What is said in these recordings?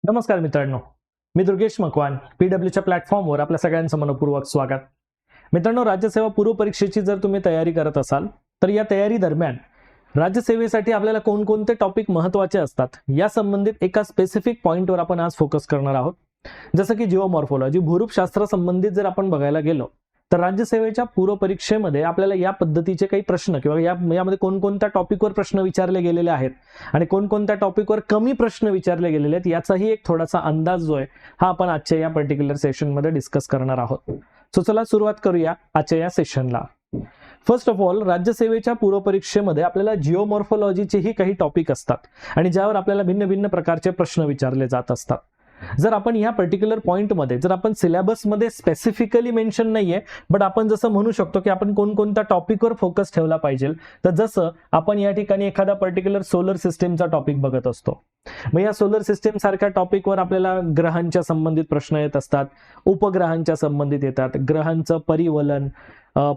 नमस्कार मित्रांनो, मी दुर्गेश मकवान PWच्या प्लॅटफॉर्मवर आपल्या सगळ्यांचं मनपूर्वक स्वागत. मित्रांनो, राज्यसेवा पूर्व परीक्षेची जर तुम्ही तयारी करत असाल तर या तयारी दरम्यान राज्यसेवेसाठी आपल्याला कोणकोणते टॉपिक महत्त्वाचे असतात या संबंधित एका स्पेसिफिक पॉइंटवर आपण आज फोकस करणार आहोत. जसं की जिओमॉर्फोलॉजी, भूरूपशास्त्र संबंधित जर आपण बघायला गेलो तर राज्यसेवेच्या पूर्व परीक्षेमध्ये आपल्याला या पद्धतीचे काही प्रश्न किंवा यामध्ये कोणकोणत्या टॉपिकवर प्रश्न विचारले गेलेले आहेत आणि कोणकोणत्या टॉपिकवर कमी प्रश्न विचारले गेलेले आहेत याचाही एक थोडासा अंदाज जो आहे हा आपण आजच्या या पर्टिक्युलर सेशनमध्ये डिस्कस करणार आहोत. सो चला सुरुवात करूया आजच्या या सेशनला. फर्स्ट ऑफ ऑल, राज्यसेवेच्या पूर्व परीक्षेमध्ये आपल्याला जिओमॉर्फोलॉजीचेही काही टॉपिक असतात आणि ज्यावर आपल्याला भिन्न भिन्न प्रकारचे प्रश्न विचारले जात असतात. जर आपण या पर्टिक्युलर पॉइंटमध्ये जर आपण सिलेबसमध्ये स्पेसिफिकली मेन्शन नाहीये, बट आपण जसं म्हणू शकतो की आपण कोणकोणत्या टॉपिकवर फोकस ठेवला पाहिजे, तर जसं आपण या ठिकाणी एखादा पर्टिक्युलर सोलर सिस्टीमचा टॉपिक बघत असतो, मग या सोलर सिस्टीम सारख्या टॉपिकवर आपल्याला ग्रहांच्या संबंधित प्रश्न येत असतात, उपग्रहांच्या संबंधित येतात, ग्रहांचं परिवलन,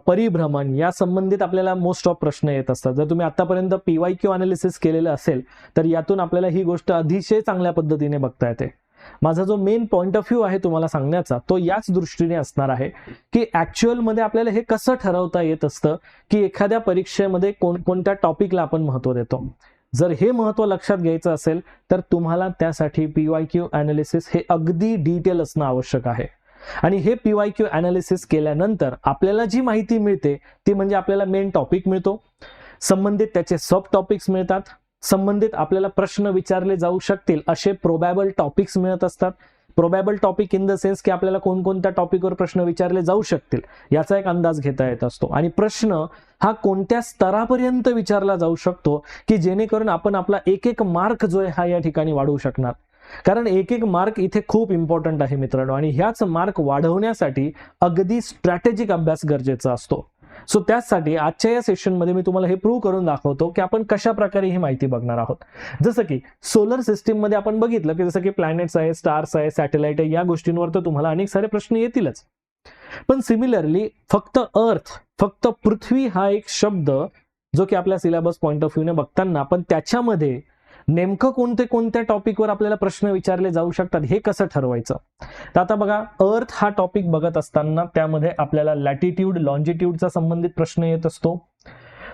परिभ्रमण या संबंधित आपल्याला मोस्ट ऑफ प्रश्न येत असतात. जर तुम्ही आतापर्यंत PYQ अनालिसिस केलेलं असेल तर यातून आपल्याला ही गोष्ट अतिशय चांगल्या पद्धतीने बघता येते. माझा जो मेन पॉइंट ऑफ व्ह्यू आहे तुम्हाला सांगण्याचा तो याच दृष्टीने असणार आहे की ऍक्च्युअल मध्ये आपल्याला हे कसं ठरवता येत असतं की एखाद्या परीक्षेमध्ये कोणकोणत्या टॉपिकला आपण महत्त्व देतो. जर हे महत्त्व लक्षात घ्यायचं असेल तर तुम्हाला त्यासाठी PYQ अनालिसिस हे अगदी डिटेल असणं आवश्यक आहे. आणि हे PYQ अनालिसिस केल्यानंतर आपल्याला जी माहिती मिळते ती म्हणजे आपल्याला मेन टॉपिक मिळतो, संबंधित त्याचे सब टॉपिक्स मिळतात, संबंधित आपल्याला प्रश्न विचारले जाऊ शकतील असे प्रोबॅबल टॉपिक्स मिळत असतात. प्रोबॅबल टॉपिक इन द सेन्स की आपल्याला कोणकोणत्या टॉपिकवर प्रश्न विचारले जाऊ शकतील याचा एक अंदाज घेता येत असतो. आणि प्रश्न हा कोणत्या स्तरापर्यंत विचारला जाऊ शकतो की जेणेकरून आपण आपला एक एक मार्क जो आहे हा या ठिकाणी वाढवू शकणार. कारण एक एक मार्क इथे खूप इम्पॉर्टंट आहे मित्रांनो, आणि ह्याच मार्क वाढवण्यासाठी अगदी स्ट्रॅटेजिक अभ्यास गरजेचा असतो. सो त्यासाठी आजच्या या सेशनमध्ये मी तुम्हाला हे प्रूव्ह करून दाखवतो की आपण कशा प्रकारे ही माहिती बघणार आहोत. जसं की सोलर सिस्टीम मध्ये आपण बघितलं की जसं की प्लॅनेट्स आहे, स्टार्स आहे, सॅटेलाइट आहे, या गोष्टींवर तर तुम्हाला अनेक सारे प्रश्न येतीलच. पण सिमिलरली फक्त पृथ्वी हा एक शब्द जो की आपल्या सिलेबस पॉइंट ऑफ व्ह्यूने बघताना आपण त्याच्यामध्ये नेमकं कोणत्या टॉपिकवर आपल्याला प्रश्न विचारले जाऊ शकतात हे कसं ठरवायचं. तर आता बघा, अर्थ हा टॉपिक बघत असताना त्यामध्ये आपल्याला लॅटिट्यूड, लॉन्जिट्यूडचा संबंधित प्रश्न येत असतो.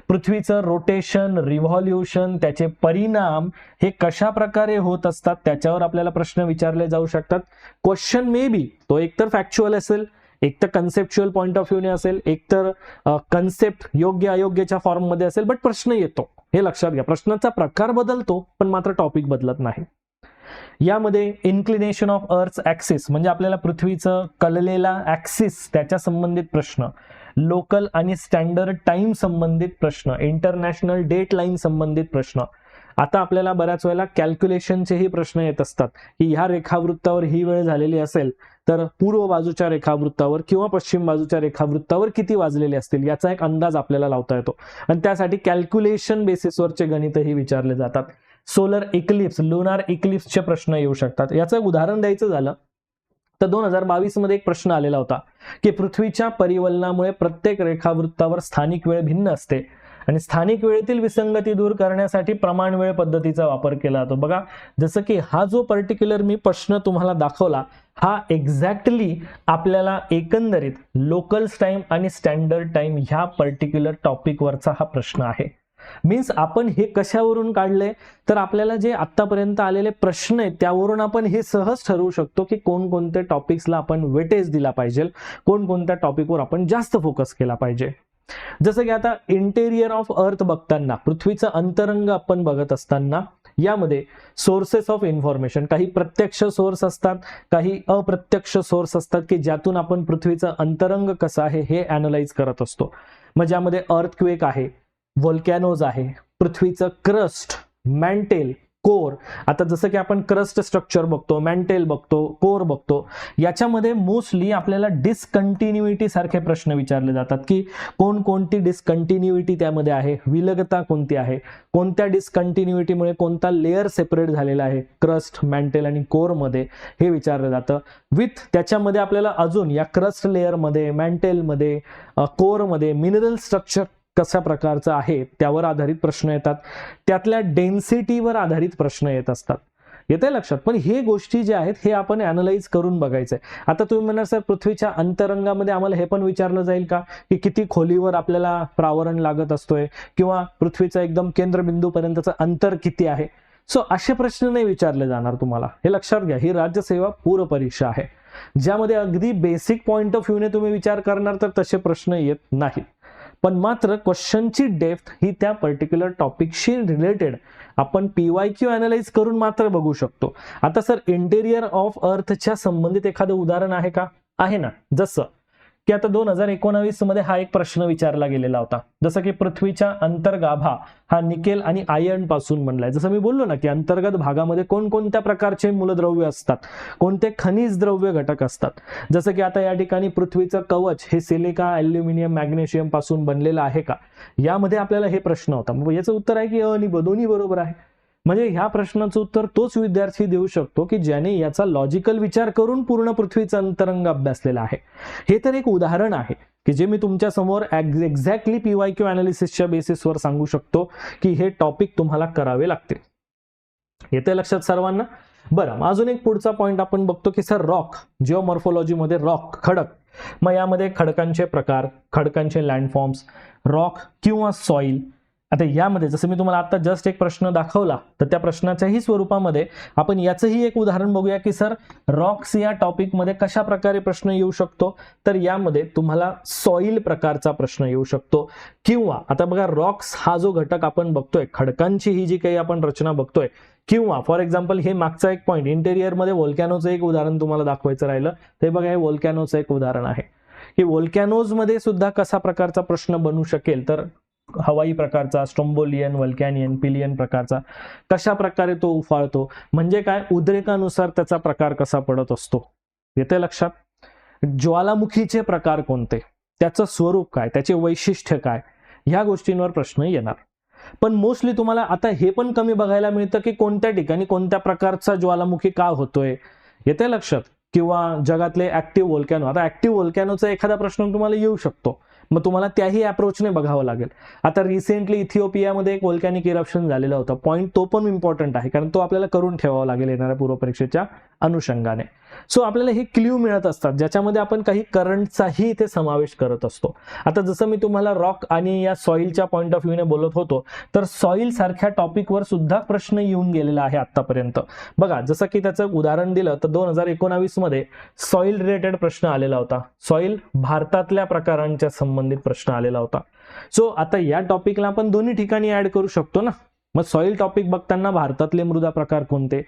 पृथ्वीचं रोटेशन, रिव्हॉल्युशन, त्याचे परिणाम हे कशा प्रकारे होत असतात त्याच्यावर आपल्याला प्रश्न विचारले जाऊ शकतात. क्वेश्चन मे बी तो एकतर फॅक्च्युअल असेल, एक तर कन्सेप्च्युअल पॉइंट ऑफ व्ह्यूने असेल, एकतर कन्सेप्ट योग्य अयोग्यच्या फॉर्म मध्ये असेल, बट प्रश्न येतो हे लक्षात घ्या. प्रश्नाचा प्रकार बदलतो पण मात्र टॉपिक बदलत नाही. यामध्ये इन्क्लिनेशन ऑफ अर्थ ऍक्सिस म्हणजे आपल्याला पृथ्वीचं कललेला ऍक्सिस त्याच्या संबंधित प्रश्न, लोकल आणि स्टँडर्ड टाइम संबंधित प्रश्न, इंटरनॅशनल डेट लाईन संबंधित प्रश्न. आता आपल्याला बऱ्याच वेळेला कॅल्क्युलेशनचेही प्रश्न येत असतात की ह्या रेखावृत्तावर ही वेळ झालेली असेल तर पूर्व बाजूच्या रेखावृत्तावर किंवा पश्चिम बाजूच्या रेखावृत्तावर किती वाजलेले असतील याचा एक अंदाज आपल्याला लावता येतो आणि त्यासाठी कॅल्क्युलेशन बेसिसवरचे गणितही विचारले जातात. सोलर इक्लिप्स, लुनार इक्लिप्सचे प्रश्न येऊ शकतात. याचं एक उदाहरण द्यायचं झालं तर 2022 मध्ये एक प्रश्न आलेला होता की पृथ्वीच्या परिवलनामुळे प्रत्येक रेखावृत्तावर स्थानिक वेळ भिन्न असते आणि स्थानिक वेळेतील विसंगती दूर करण्यासाठी प्रमाण वेळ पद्धतीचा वापर केला जातो. बघा, जसं की हा जो पर्टिक्युलर मी प्रश्न तुम्हाला दाखवला हा एक्झॅक्टली आपल्याला एकंदरीत लोकल टाइम आणि स्टँडर्ड टाइम ह्या पर्टिक्युलर टॉपिकवरचा हा प्रश्न आहे. मीन्स आपण हे कशावरून काढले तर आपल्याला जे आतापर्यंत आलेले प्रश्न आहेत त्यावरून आपण हे सहज ठरवू शकतो की कोणकोणत्या टॉपिक्सला आपण वेटेज दिला पाहिजे, कोणकोणत्या टॉपिकवर आपण जास्त फोकस केला पाहिजे. जसं की आता इंटेरियर ऑफ अर्थ बघताना, पृथ्वीचं अंतरंग आपण बघत असताना यामध्ये सोर्सेस ऑफ इन्फॉर्मेशन, काही प्रत्यक्ष सोर्स असतात, काही अप्रत्यक्ष सोर्स असतात की ज्यातून आपण पृथ्वीचं अंतरंग कसं आहे हे अॅनलाइज करत असतो. मग ज्यामध्ये अर्थक्वेक आहे, व्होल्कॅनोज आहे, पृथ्वीचं क्रस्ट, मॅन्टेल, कोर. आता जसं की आपण क्रस्ट स्ट्रक्चर बघतो, मॅन्टेल बघतो, कोर बघतो, याच्यामध्ये मोस्टली आपल्याला डिस्कंटिन्युइटी सारखे प्रश्न विचारले जातात की कोणती डिस्कंटिन्युइटी त्यामध्ये आहे, विलगता कोणती आहे, कोणत्या डिस्कंटिन्युइटीमुळे कोणता लेअर सेपरेट झालेला आहे क्रस्ट, मॅन्टेल आणि कोर मध्ये हे विचारलं जातं. विथ त्याच्यामध्ये आपल्याला अजून या क्रस्ट लेअर मध्ये, मॅन्टेल मध्ये, कोर मध्ये मिनरल स्ट्रक्चर कशा प्रकारचं आहे त्यावर आधारित प्रश्न येतात. त्यातल्या डेन्सिटीवर आधारित प्रश्न येत असतात. येते लक्षात. पण हे गोष्टी ज्या आहेत हे आपण अॅनलाइज करून बघायचंय. आता तुम्ही म्हणणार सर पृथ्वीच्या अंतरंगामध्ये आम्हाला हे पण विचारलं जाईल का की किती खोलीवर आपल्याला प्रावरण लागत असतोय किंवा पृथ्वीचा एकदम केंद्रबिंदू पर्यंतचं अंतर किती आहे. सो असे प्रश्न नाही विचारले जाणार तुम्हाला, हे लक्षात घ्या. ही राज्यसेवा पूर्व परीक्षा आहे ज्यामध्ये अगदी बेसिक पॉइंट ऑफ व्ह्यूने तुम्ही विचार करणार तर तसे प्रश्न येत नाहीत. पण मात्र क्वेश्चनची डेप्थ ही त्या पर्टिक्युलर टॉपिकशी रिलेटेड आपण PYQ अॅनलाइज करून मात्र बघू शकतो. आता सर इंटेरियर ऑफ अर्थच्या संबंधित एखादं उदाहरण आहे का? आहे ना. जसं की आता 2019 मध्ये हा एक प्रश्न विचारला गेलेला होता, जसं की पृथ्वीच्या अंतर्गाभा हा निकेल आणि आयर्न पासून बनलाय. जसं मी बोललो ना की अंतर्गत भागामध्ये कोणकोणत्या प्रकारचे मूलद्रव्य असतात, कोणते खनिज द्रव्य घटक असतात. जसं की आता या ठिकाणी पृथ्वीचं कवच हे सिलिका, ॲल्युमिनियम, मॅग्नेशियम पासून बनलेलं आहे का, यामध्ये आपल्याला हे प्रश्न होता. मग याचं उत्तर आहे की अ आणि ब दोन्ही बरोबर आहे. म्हणजे ह्या प्रश्नाचं उत्तर तोच विद्यार्थी देऊ शकतो की ज्याने याचा लॉजिकल विचार करून पूर्ण पृथ्वीचा अंतरंग अभ्यासलेला आहे. हे तर एक उदाहरण आहे की जे मी तुमच्या समोर एक्झॅक्टली PYQ अनालिसिसच्या बेसिसवर सांगू शकतो की हे टॉपिक तुम्हाला करावे लागते. येते लक्षात सर्वांना? बरं, अजून एक पुढचा पॉइंट आपण बघतो की सर रॉक, जिओमॉर्फोलॉजीमध्ये रॉक, खडक. मग यामध्ये खडकांचे प्रकार, खडकांचे लँडफॉर्म्स, रॉक किंवा सॉइल. आता यामध्ये जसं मी तुम्हाला आता जस्ट एक प्रश्न दाखवला तर त्या प्रश्नाच्याही स्वरूपामध्ये आपण याचंही एक उदाहरण बघूया की सर रॉक्स या टॉपिकमध्ये कशा प्रकारे प्रश्न येऊ शकतो. तर यामध्ये तुम्हाला सॉइल प्रकारचा प्रश्न येऊ शकतो किंवा आता बघा रॉक्स हा जो घटक आपण बघतोय, खडकांची ही जी काही आपण रचना बघतोय, किंवा फॉर एक्झाम्पल हे मागचा एक पॉईंट इंटेरियरमध्ये व्होल्कॅनोचं एक उदाहरण तुम्हाला दाखवायचं राहिलं ते बघा, हे व्होल्कॅनोचं एक उदाहरण आहे की व्होल्कॅनोजमध्ये सुद्धा कसा प्रकारचा प्रश्न बनू शकेल. तर हवाई प्रकारचा, स्ट्रोम्बोलियन, वल्कॅनियन, पिलियन प्रकारचा, कशा प्रकारे तो उफाळतो, म्हणजे काय उद्रेकानुसार त्याचा प्रकार कसा पडत असतो. येते लक्षात? ज्वालामुखीचे प्रकार कोणते, त्याचं स्वरूप काय, त्याचे वैशिष्ट्य काय, ह्या गोष्टींवर प्रश्न येणार. पण मोस्टली तुम्हाला आता हे पण कमी बघायला मिळतं की कोणत्या ठिकाणी कोणत्या प्रकारचा ज्वालामुखी का होतोय. येते लक्षात? किंवा जगातले ऍक्टिव्ह व्होल्कॅनो, आता ऍक्टिव्ह व्होल्कॅनोचा एखादा प्रश्न तुम्हाला येऊ शकतो, मग तुम्हाला त्याही अप्रोचने बघावं लागेल. आता रिसेंटली इथिओपियामध्ये एक व्होल्कॅनिक इरप्शन झालेला होता, पॉईंट तो पण इम्पॉर्टंट आहे कारण तो आपल्याला करून ठेवावा लागेल येणाऱ्या पूर्व परीक्षेच्या अनुषंगाने. सो आपल्याला हे क्ल्यू मिळत असतात ज्याच्यामध्ये आपण काही करंटचाही इथे समावेश करत असतो. आता जसं मी तुम्हाला रॉक आणि या सॉइलच्या पॉईंट ऑफ व्ह्यूने बोलत होतो, तर सॉइल सारख्या टॉपिकवर सुद्धा प्रश्न येऊन गेलेला आहे आतापर्यंत. बघा, जसं की त्याचं उदाहरण दिलं तर 2019 मध्ये सॉइल रिलेटेड प्रश्न आलेला होता. सॉइल भारतातल्या प्रकारांच्या संबंधित प्रश्न आलेला होता. सो आता या टॉपिकला आपण दोन्ही ठिकाणी ऍड करू शकतो ना. मग सॉइल टॉपिक बघताना भारतातले मृदा प्रकार कोणते,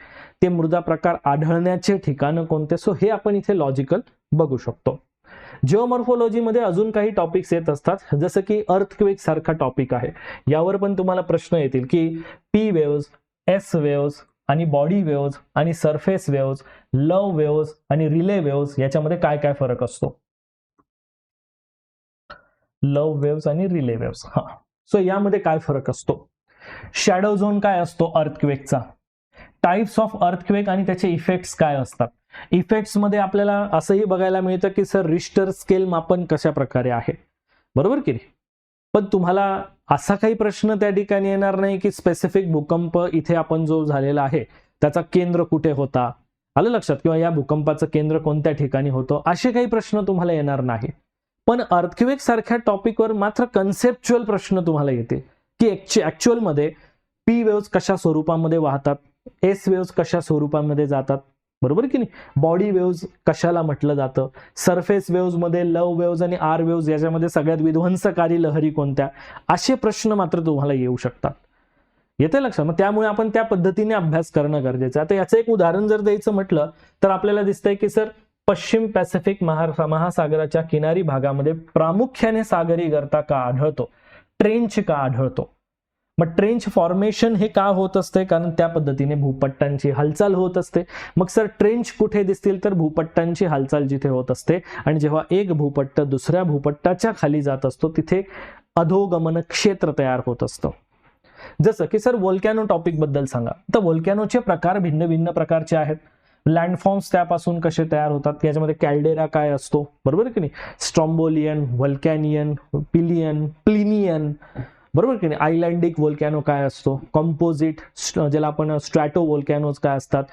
ते मृदा प्रकार आढळण्याचे ठिकाण कोणते, सो हे आपण इथे लॉजिकल बघू शकतो. जिओमॉर्फोलॉजीमध्ये अजून काही टॉपिक्स येत असतात, जसं की अर्थक्वेक सारखा टॉपिक आहे. यावर पण तुम्हाला प्रश्न येतील की P वेव्हज, S वेव्हज आणि बॉडी वेव्हज आणि सरफेस वेव्हज, लव वेव्हज आणि रिले वेव्हज याच्यामध्ये काय काय फरक असतो. लव वेव्हज आणि रिले वेव्हज, हा, सो यामध्ये काय फरक असतो. शॅडो झोन काय असतो अर्थक्वेकचा, टाइप्स ऑफ अर्थक्वेक आणि त्याचे इफेक्ट्स काय असतात. इफेक्ट्स मध्ये आपल्याला असंही बघायला मिळतं की सर रिश्टर स्केल मापन कशा प्रकारे आहे, बरोबर की नाही. पण तुम्हाला असा काही प्रश्न त्या ठिकाणी येणार नाही की स्पेसिफिक भूकंप इथे आपण जो झालेला आहे त्याचा केंद्र कुठे होता, आलं लक्षात, किंवा या भूकंपाचं केंद्र कोणत्या ठिकाणी होतं, असे काही प्रश्न तुम्हाला येणार नाही. पण अर्थक्वेक सारख्या टॉपिकवर मात्र कन्सेप्च्युअल प्रश्न तुम्हाला येते की ऍक्च्युअल मध्ये P वेव्हज कशा स्वरूपामध्ये वाहतात, S वेव्हज कशा स्वरूपामध्ये जातात, बरोबर की नाही. बॉडी वेव्हज कशाला म्हटलं जातं, सरफेस वेव्हज मध्ये लव वेव्हज आणि R वेव्हज याच्यामध्ये सगळ्यात विध्वंसकारी लहरी कोणत्या, असे प्रश्न मात्र तुम्हाला येऊ शकतात. येते लक्षात? मग त्यामुळे आपण त्या पद्धतीने अभ्यास करणं गरजेचं आहे. आता याचं एक उदाहरण जर द्यायचं म्हटलं तर आपल्याला दिसतंय की सर पश्चिम पॅसिफिक महासागराच्या किनारी भागामध्ये प्रामुख्याने सागरी गर्ता का आढळतो, ट्रेंच का आढळतो. मग ट्रेंच फॉर्मेशन हे का होत असते, कारण त्या पद्धतीने भूपट्टांची हालचाल होत असते. मग सर ट्रेंच कुठे दिसतील, तर भूपट्टांची हालचाल जिथे होत असते आणि जेव्हा एक भूपट्ट दुसऱ्या भूपट्टाच्या खाली जात असतो तिथे अधोगमन क्षेत्र तयार होत असतं. जसं की सर व्होल्कॅनो टॉपिक बद्दल सांगा, तर व्होल्कॅनोचे प्रकार भिन्न भिन्न प्रकारचे आहेत. लँडफॉर्म्स त्यापासून कसे तयार होतात, याच्यामध्ये कॅल्डेरा काय असतो, बरोबर की नाही, स्ट्रोम्बोलियन, व्होल्कॅनियन, पिलियन, प्लिनियन, बरोबर की नाही. आयलँडिक व्होल्कॅनो काय असतो, कॉम्पोजिट ज्याला आपण स्ट्रॅटो व्होल्कॅनोज काय असतात,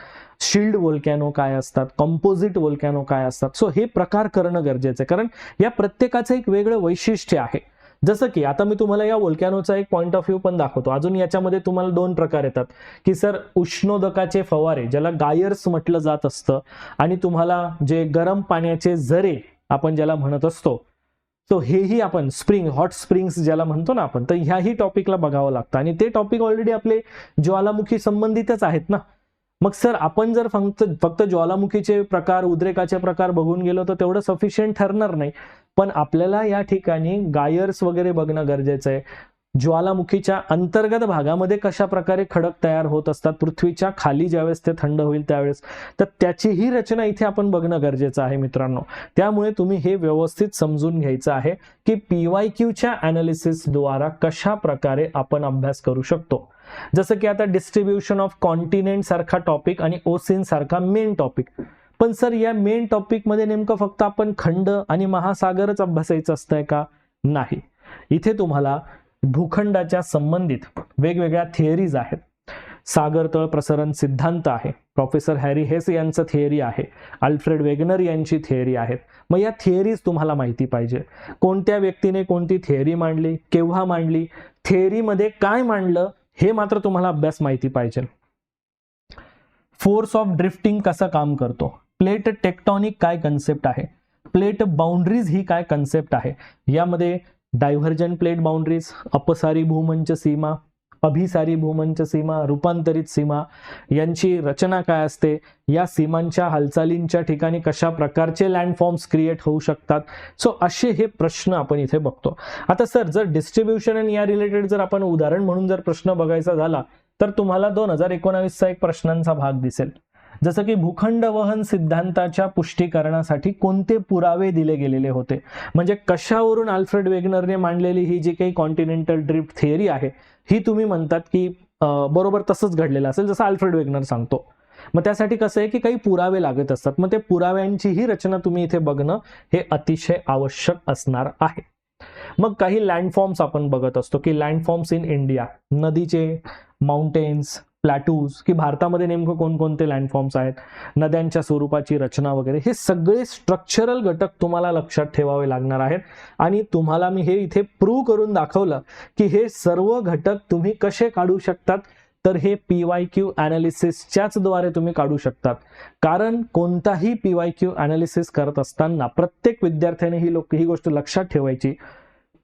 शिल्ड व्होल्कॅनो काय असतात, कॉम्पोजिट व्होल्कॅनो काय असतात. सो हे प्रकार करणं गरजेचं आहे, कारण या प्रत्येकाचं एक वेगळं वैशिष्ट्य आहे. जसं की आता मी तुम्हाला या व्होल्कॅनोचा एक पॉईंट ऑफ व्ह्यू पण दाखवतो. अजून याच्यामध्ये तुम्हाला दोन प्रकार येतात की सर उष्णोदकाचे फवारे ज्याला गायर्स म्हटलं जात असतं, आणि तुम्हाला जे गरम पाण्याचे झरे आपण ज्याला म्हणत असतो, तो हेही आपण स्प्रिंग हॉट स्प्रिंग्स ज्याला म्हणतो ना आपण, तर ह्याही टॉपिकला बघावं लागतं. आणि ते टॉपिक ऑलरेडी आपले ज्वालामुखी संबंधितच आहेत ना. मग सर आपण जर फक्त ज्वालामुखीचे प्रकार, उद्रेकाचे प्रकार बघून गेलो तर तेवढं सफिशियंट ठरणार नाही. पण आपल्याला या ठिकाणी गायर्स वगैरे बघणं गरजेचं आहे. ज्वालामुखीच्या अंतर्गत भागामध्ये कशा प्रकारे खडक तयार होत असतात, पृथ्वीच्या खाली ज्यावेळेस ते थंड होईल त्यावेळेस, तर त्याचीही रचना इथे आपण बघणं गरजेचं आहे मित्रांनो. त्यामुळे तुम्ही हे व्यवस्थित समजून घ्यायचं आहे की PYQच्या अनालिसिस द्वारा कशा प्रकारे आपण अभ्यास करू शकतो. जसं की आता डिस्ट्रीब्युशन ऑफ कॉन्टिनेंट सारखा टॉपिक आणि ओसिन सारखा मेन टॉपिक. पण सर या मेन टॉपिक मध्ये नेमकं फक्त आपण खंड आणि महासागरच अभ्यासायचं असतंय का? नाही. इथे तुम्हाला भूखंडाच्या संबंधित वेगवेगळ्या थिअरीज आहेत. सागर तळ प्रसरण सिद्धांत आहे, प्रोफेसर हॅरी हेस यांचं थिअरी आहे, अल्फ्रेड वेगनर यांची थिअरी आहेत. मग या थिअरीज तुम्हाला माहिती पाहिजे. कोणत्या व्यक्तीने कोणती थिअरी मांडली, केव्हा मांडली, थिअरीमध्ये काय मांडलं, हे मात्र तुम्हाला अभ्यास माहिती पाहिजे. फोर्स ऑफ ड्रिफ्टिंग कसं काम करतो, प्लेट टेक्टॉनिक काय कन्सेप्ट आहे, प्लेट बाउंड्रीज ही काय कन्सेप्ट आहे, यामध्ये डायव्हर्जन प्लेट बाउंड्रीज, अपसारी भूमंच सीमा, अभिसारी भूमंच सीमा, रूपांतरित सीमा यांची रचना काय असते, या सीमांच्या हालचालींच्या ठिकाणी कशा प्रकारचे लँडफॉर्म्स क्रिएट होऊ शकतात. सो असे हे प्रश्न आपण इथे बघतो. आता सर जर डिस्ट्रीब्युशन आणि या रिलेटेड जर आपण उदाहरण म्हणून जर प्रश्न बघायचा झाला तर तुम्हाला 2019चा एक प्रश्नांचा भाग दिसेल. जसं की भूखंड वहन सिद्धांताच्या पुष्टीकरणासाठी कोणते पुरावे दिले गेलेले होते, म्हणजे कशावरून अल्फ्रेड वेगनरने मांडलेली ही जी काही कॉन्टिनेंटल ड्रिफ्ट थिअरी आहे ही तुम्ही म्हणतात की बरोबर तसंच घडलेलं असेल जसं अल्फ्रेड वेगनर सांगतो. मग त्यासाठी कसं आहे की काही पुरावे लागत असतात. मग ते पुराव्यांची ही रचना तुम्ही इथे बघणं हे अतिशय आवश्यक असणार आहे. मग काही लँडफॉर्म्स आपण बघत असतो की लँडफॉर्म्स इन इंडिया, नदीचे, माउंटेन्स, प्लॅटूज, की भारतामध्ये नेमकं कोणकोणते लँडफॉर्म्स आहेत, नद्यांच्या स्वरूपाची रचना वगैरे, हे सगळे स्ट्रक्चरल घटक तुम्हाला लक्षात ठेवावे लागणार आहेत. आणि तुम्हाला मी हे इथे प्रूव्ह करून दाखवलं की हे सर्व घटक तुम्ही कसे काढू शकतात, तर हे PYQ अनालिसिसच्याच द्वारे तुम्ही काढू शकतात. कारण कोणताही PYQ अनालिसिस करत असताना प्रत्येक विद्यार्थ्याने ही गोष्ट लक्षात ठेवायची.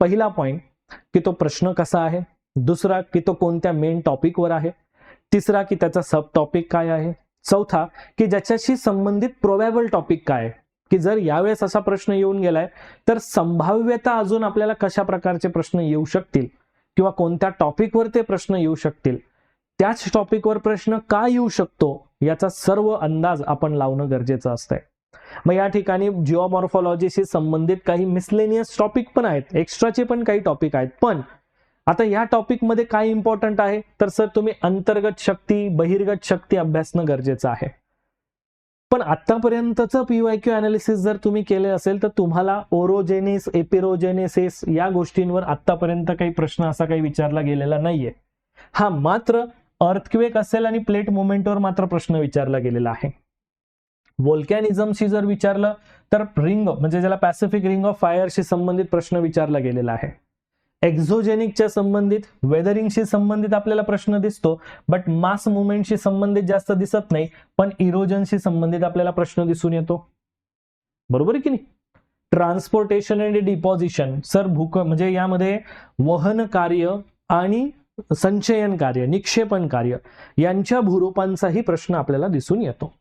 पहिला पॉइंट की तो प्रश्न कसा आहे, दुसरा की तो कोणत्या मेन टॉपिकवर आहे, तिसरा की त्याचा सब टॉपिक काय आहे, चौथा की ज्याच्याशी संबंधित प्रोबॅबल टॉपिक काय आहे, की जर यावेळेस असा प्रश्न येऊन गेलाय तर संभाव्यता अजून आपल्याला कशा प्रकारचे प्रश्न येऊ शकतील किंवा कोणत्या टॉपिकवर ते प्रश्न येऊ शकतील, त्याच टॉपिकवर प्रश्न का येऊ शकतो याचा सर्व अंदाज आपण लावणं गरजेचं असतंय. मग या ठिकाणी जिओमॉर्फॉलॉजीशी संबंधित काही मिसलेनियस टॉपिक पण आहेत, एक्स्ट्राचे पण काही टॉपिक आहेत. पण आता या टॉपिक मध्ये काय इम्पॉर्टंट आहे, तर सर तुम्ही अंतर्गत शक्ती, बहिर्गत शक्ती अभ्यासणं गरजेचं आहे. पण आतापर्यंतचं PYQ अनालिसिस जर तुम्ही केले असेल तर तुम्हाला ओरोजेनिस, एपिरोजेनेसिस या गोष्टींवर आतापर्यंत काही प्रश्न असा काही विचारला गेलेला नाहीये. हा मात्र अर्थक्वेक असेल आणि प्लेट मुवमेंटवर मात्र प्रश्न विचारला गेलेला आहे. व्होल्कॅनिझमशी जर विचारलं तर रिंग म्हणजे ज्याला पॅसिफिक रिंग ऑफ फायरशी संबंधित प्रश्न विचारला गेलेला आहे. एक्झोजेनिकच्या संबंधित, वेदरिंगशी संबंधित आपल्याला प्रश्न दिसतो, बट मास मुवमेंटशी संबंधित जास्त दिसत नाही. पण इरोजनशी संबंधित आपल्याला प्रश्न दिसून येतो. बरोबर आहे की नाही. ट्रान्सपोर्टेशन अँड डिपॉझिशन, सर म्हणजे यामध्ये वहन कार्य आणि संचयन कार्य, निक्षेपण कार्य यांच्या भूरूपांचाही प्रश्न आपल्याला दिसून येतो.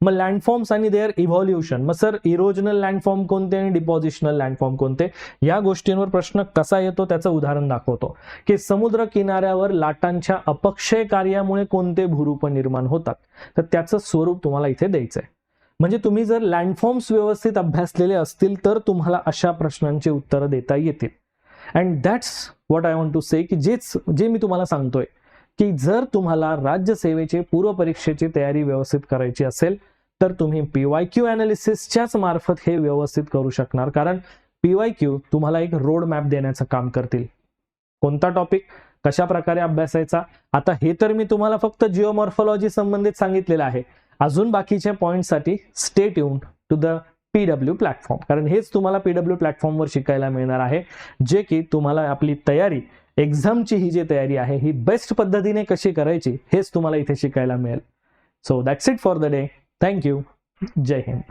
मग लँडफॉर्म्स आणि देअर इव्हॉल्युशन, मग सर इरोजनल लँडफॉर्म कोणते आणि डिपॉझिशनल लँडफॉर्म कोणते, या गोष्टींवर प्रश्न कसा येतो त्याचं उदाहरण दाखवतो. की समुद्र किनाऱ्यावर लाटांच्या अपक्षय कार्यामुळे कोणते भूरूप निर्माण होतात, तर त्याचं स्वरूप तुम्हाला इथे द्यायचंय. म्हणजे तुम्ही जर लँडफॉर्म्स व्यवस्थित अभ्यासलेले असतील तर तुम्हाला अशा प्रश्नांची उत्तरं देता येतील. And that's what I want to say, की जे मी तुम्हाला सांगतोय की जर तुम्हाला राज्यसेवेची पूर्व परीक्षेची तयारी व्यवस्थित करायची असेल तर तुम्ही PYQ अनालिसिसच्याच मार्फत हे व्यवस्थित करू शकणार. कारण PYQ तुम्हाला एक रोड मॅप देण्याचं काम करतील. कोणता टॉपिक कशा प्रकारे अभ्यासायचा. आता हे तर मी तुम्हाला फक्त जिओमॉर्फॉलॉजी संबंधित सांगितलेलं आहे. अजून बाकीच्या पॉईंटसाठी stay tuned to the PW platform, कारण हेच तुम्हाला PW प्लॅटफॉर्मवर शिकायला मिळणार आहे, जे की तुम्हाला आपली तयारी, एक्झामची ही जी तयारी आहे ही बेस्ट पद्धतीने कशी करायची हेच तुम्हाला इथे शिकायला मिळेल. So that's it for the day. Thank you. जय हिंद.